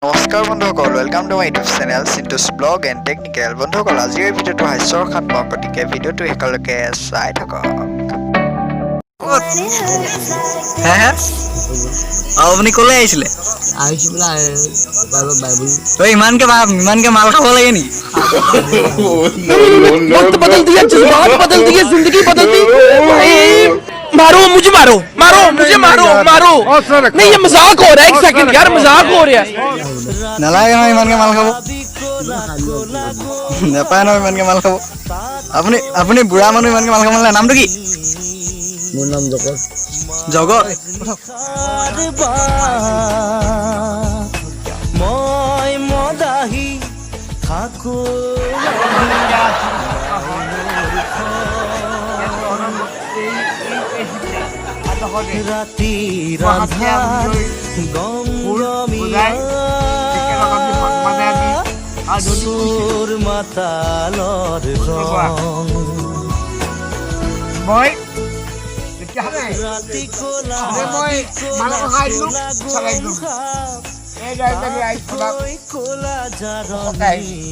নমস্কাৰ বন্ধুসকল, welcome to my YouTube channel Chintu's blog and technical. বন্ধুসকল, আজিৰ এই ভিডিঅ'টো হাস্যৰসাত্মক, গতিকে ভিডিঅ'টো শেষলৈকে চাই থাকক। আপুনি ক'লে আহিছিলে? তই ইমানকে মাল খাব লাগে নেকি? वक्त बदल दिया, जज्बात बदल दिए, जिंदगी बदल दी। मारो मुझे, मारो मारो मुझे, मारो मारो। नहीं, ये मजाक हो रहा है। एक सेकंड यार, मजाक हो रहा है। নালাগে নহয় ইমানকে মাল খাব, নাপায় নহয় ইমানকে মাল খাব। আপুনি আপুনি বুঢ়া মানুহ, ইমানকে মাল খাব নালাগে। নামটো কি? মোৰ নাম জগত। জগত। মই মদাহি থাকো ৰাতি ৰান্ধাৰ গমগমীয়া চোৰ মাতালৰ ৰং ৰাতি কোলা কোলা জাৰনী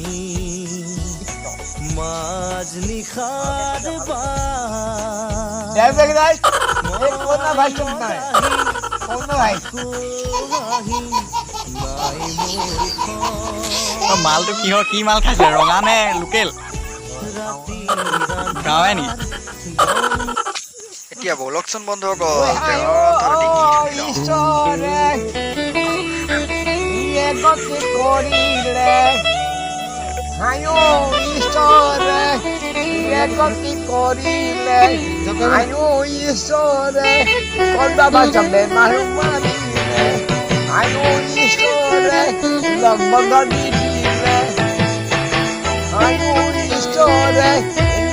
মাজ নিশাৰ মালটো কিহৰ, কি মাল খাইছে? ৰঙা নে লোকেল? গাঁৱে নি? এতিয়া বলকচোন বন্ধুসকল,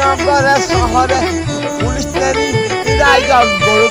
নগৰে শহৰে পুলিশ গৰু